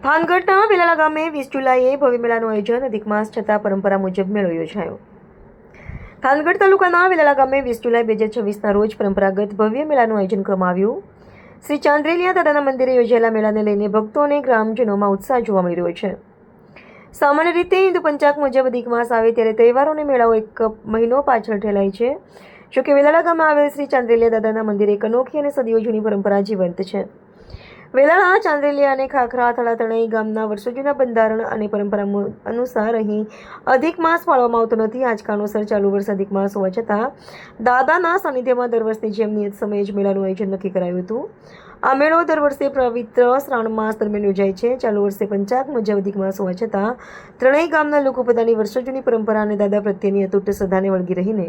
થાનગઢના વેલાળા ગામે 20 જુલાઈએ ભવ્ય મેળાનું આયોજન અધિક માસ છતાં પરંપરા મુજબ મેળો યોજાયો। થાનગઢ તાલુકાના વેલાળા ગામે 20 જુલાઈ 2026ના રોજ પરંપરાગત ભવ્ય મેળાનું આયોજન કરવામાં આવ્યું। શ્રી ચાંદ્રેલિયા દાદાના મંદિરે યોજાયેલા મેળાને લઈને ભક્તો અને ગ્રામજનોમાં ઉત્સાહ જોવા મળી રહ્યો છે। સામાન્ય રીતે હિન્દુ પંચાંગ મુજબ અધિક માસ આવે ત્યારે તહેવારો અને મેળાઓ એક મહિનો પાછળ ઠેલાય છે। જોકે વેલાળા ગામમાં આવેલ શ્રી ચાંદ્રેલિયા દાદાના મંદિરે એક અનોખી અને સદીઓ જૂની પરંપરા જીવંત છે। વેલાળા ચાંદ્રેલિયા અને ખાખરા તળા તણાઈ ગામના વર્ષો જૂના બંધારણ અને પરંપરા અનુસાર અહીં અધિક માસ પાળવામાં આવતો નથી। આજ કારણોસર ચાલુ વર્ષ અધિક માસ હોવા છતાં દાદાના સાનિધ્યમાં દર વર્ષની જેમ નિયત સમયે જ મેળાનું આયોજન નક્કી કરાયું હતું। આ મેળો દર વર્ષે પવિત્ર શ્રાવણ માસ દરમિયાન યોજાય છે। ચાલુ વર્ષે પંચાંગ મુજબ અધિક માસ હોવા છતાં ત્રણેય ગામના લોકો પોતાની વર્ષો જૂની પરંપરા અને દાદા પ્રત્યેની અતૂટ શ્રદ્ધાને વળગી રહીને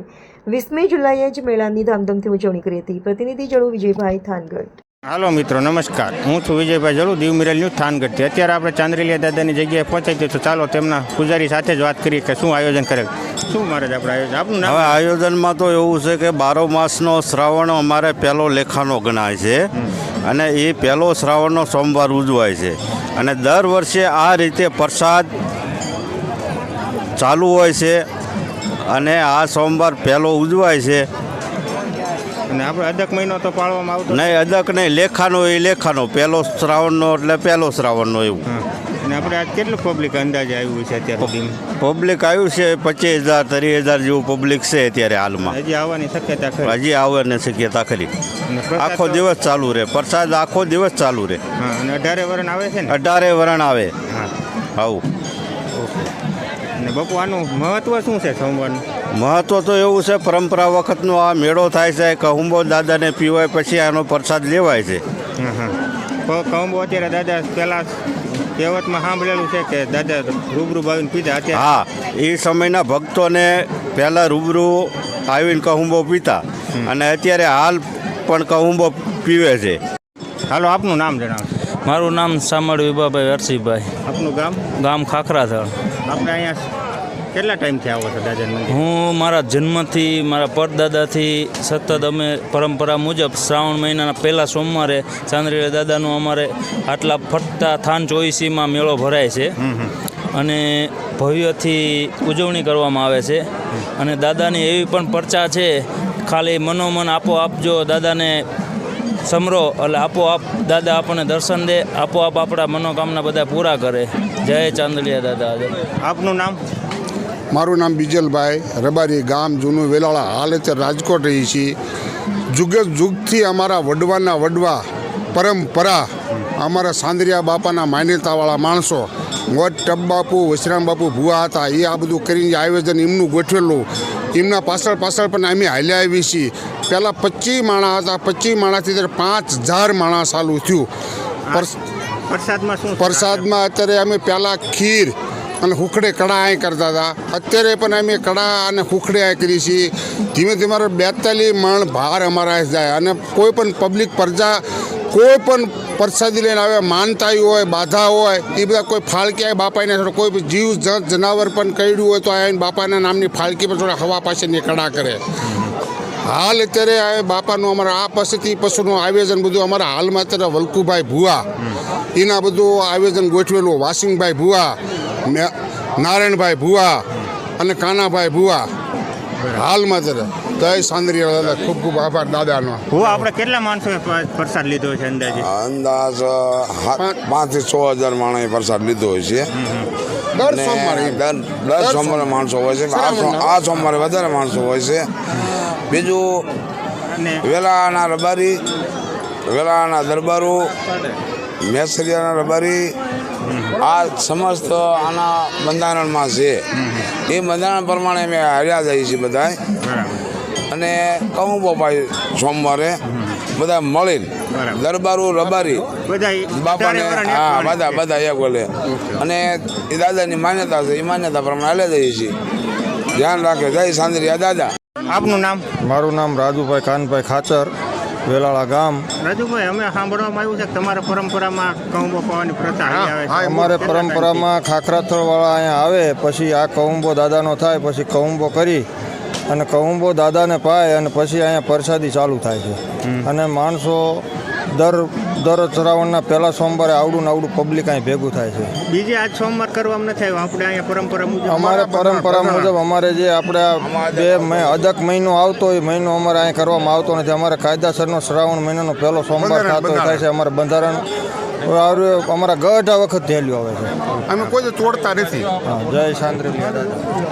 20મી જુલાઈએ જ મેળાની ધામધૂમથી ઉજવણી કરી હતી। પ્રતિનિધિ જળુ વિજયભાઈ, થાનગઢ। હાલો મિત્રો, નમસ્કાર। હું છું વિજયભાઈ જળુ, દીવ મિરલ ન્યૂઝ થાનગઢથી। અત્યારે આપણે ચાંદ્રેલિયા દાદાની જગ્યાએ પહોંચાઈ તો ચાલો તેમના પૂજારી સાથે જ વાત કરીએ કે શું આયોજન કરેલ। શું મારે આપણે આયોજન આપનું નામ? હવે આયોજનમાં તો એવું છે કે 12 માસનો શ્રાવણ અમારે પહેલો લેખાનો ગણાય છે અને એ પહેલો શ્રાવણનો સોમવાર ઉજવાય છે અને દર વર્ષે આ રીતે પ્રસાદ ચાલુ હોય છે અને આ સોમવાર પહેલો ઉજવાય છે। અને આપણે અદક મહિનો તો પાળવામાં આવતો નહીં, અદક નહીં, લેખાનો એ લેખાનો, પહેલો શ્રાવણનો એટલે પહેલો શ્રાવણનો એવું। અને આપણે આજ કેટલું પબ્લિક અંદાજે આવ્યું છે અત્યાર સુધી? પબ્લિક આવ્યું છે 25,000 30,000 જેવું પબ્લિક છે અત્યારે હાલમાં। હજી આવવાની શક્યતા ખરી? હજી આવવાની શક્યતા ખરી। આખો દિવસ ચાલુ રહે પ્રસાદ, આખો દિવસ ચાલુ રહે। હા, અને 18 વરણ આવે છે ને? 18 વરણ આવે। હા, આવું। અને બાપુ આનું મહત્વ શું છે સોમવારનું? મહત્વ તો એવું છે, પરંપરા વખતનો આ મેળો થાય છે। કહુંબો દાદાને પીવાય પછી આનો પ્રસાદ લેવાય છે। કહુંબો અત્યારે દાદા પહેલાં કહેવતમાં સાંભળેલું છે કે દાદા રૂબરૂ આવીને પીધા અત્યારે? હા, એ સમયના ભક્તોને પહેલાં રૂબરૂ આવીને કહુંબો પીતા અને અત્યારે હાલ પણ કહુંબો પીવે છે। હાલો, આપનું નામ જણાવશો? મારું નામ સામળ વિભાભાઈ હરસિભાઈ। આપનું ગામ? ગામ ખાખરાથળ। આપણે અહીંયા કેટલા ટાઈમથી આવો છો દાદાના મંદિરે? હું મારા જન્મથી, મારા પરદાદાથી સતત અમે પરંપરા મુજબ શ્રાવણ મહિનાના પહેલા સોમવારે ચાંદ્રેલિયા દાદાનું અમારે આટલા ફરતા થાન 24માં મેળો ભરાય છે અને ભવ્યથી ઉજવણી કરવામાં આવે છે। અને દાદાની એવી પણ પરચા છે, ખાલી મનોમન આપોઆપ જો દાદાને સમરો એટલે આપોઆપ દાદા આપણને દર્શન દે, આપોઆપ આપણા મનોકામના બધા પૂરા કરે। જય ચાંદ્રેલિયા દાદા। આપનું નામ? મારું નામ બીજલભાઈ રબારી, ગામ જૂનું વેલાળા, હાલ અત્યારે રાજકોટ રહી છીએ। જુગે જુગથી અમારા વડવાના વડવા પરંપરા, અમારા સાંદરિયા બાપાના માન્યતાવાળા માણસો, મોટ ટબ બાપુ, વશરામ બાપુ ભુવા હતા, એ આ બધું કરીને આયોજન એમનું ગોઠવેલું, એમના પાછળ પાછળ અમે હાલ્યા આવી છીએ। પહેલાં 25 માણા હતા, 25 માણાથી 5,000 માણા ચાલુ થયું। પ્રસાદમાં શું? પ્રસાદમાં અત્યારે અમે પહેલાં ખીર અને હુખડે કડા અહીં કરતા હતા, અત્યારે પણ અમે કડા અને હુખડે અહીં કરીએ છીએ। ધીમે ધીમે 42 મણ ભાર અમારા જાય અને કોઈ પણ પબ્લિક પ્રજા કોઈ પણ પ્રસાદી લઈને આવે, માનતાઈ હોય, બાધા હોય, એ બધા કોઈ ફાળકી આવે બાપાને, કોઈ જીવ જનાવર પણ કર્યું હોય તો આવીને બાપાના નામની ફાળકી પર થોડા હવા પાસેની કડા કરે। હાલ અત્યારે બાપાનું અમારા આ પશુનું આયોજન બધું અમારા હાલમાં અત્યારે વલ્કુભાઈ ભુવા એના બધું આયોજન ગોઠવેલું, વાસિંગભાઈ ભુવા, નારાયણભાઈ ભુવા અને કાનાભાઈ ભુવા હાલમાં અત્યારે। જય ચાંદ્રેલિયા દાદા, ખૂબ ખૂબ આભાર દાદાનો। હું આપણે કેટલા માણસોએ પ્રસાદ લીધો છે અંદાજે? અંદાજ 5,000 થી 6,000 માણસે પ્રસાદ લીધો હોય છે। દર સોમવારે માણસો હોય છે, આ સોમવારે વધારે માણસો હોય છે। બીજું વેલાના રબારી, વેલાના દરબારો, મેસરિયાના રબારી, આ સમસ્ત આના બંધારણમાં છે। એ બંધારણ પ્રમાણે અમે હાર્યા જઈએ છીએ બધા। અને કહુંબો ભાઈ સોમવારે બધા મળીને દરબારો રબારી બાપાને, હા બધા એક બોલે અને એ દાદાની માન્યતા છે, એ માન્યતા પ્રમાણે હાલ્યા જઈએ છીએ। ધ્યાન રાખે। જય ચાંદ્રેલિયા દાદા। આપનું નામ? મારું નામ રાજુભાઈ કાનભાઈ ખાચર, વેલાળા ગામ। રાજુભાઈ, અમે સાંભળવામાં આવ્યું છે કે તમારા પરંપરામાં કહુંબો પાવાની પ્રથા આવે છે? અમારે પરંપરામાં ખાખરાથળવાળા અહીંયા આવે પછી આ કહુંબો દાદાનો થાય, પછી કહુંબો કરી અને કહુંબો દાદાને પાય અને પછી અહીંયા પ્રસાદી ચાલુ થાય છે અને માણસો દર શ્રાવણના પહેલા સોમવારે આવડું ને આવડું પબ્લિક અહીં ભેગું થાય છે. બીજે આજ સોમવાર કરવામાં નથી આવ્યો આપણે અહીંયા પરંપરા મુજબ અમારે પરંપરા મુજબ અમારે જે આપણે આ અદક મહિનો આવતો હોય મહિનો અમારે અહીં કરવામાં આવતો નથી. અમારે કાયદાસરનો શ્રાવણ મહિનાનો પહેલો સોમવાર થતો થાય છે. અમારે બંધારણ અમારા ગઢ આ વખત થયેલું આવે છે. અમે કોઈ તોડતા નથી. હા, જય શાંતિલાલ દાદા.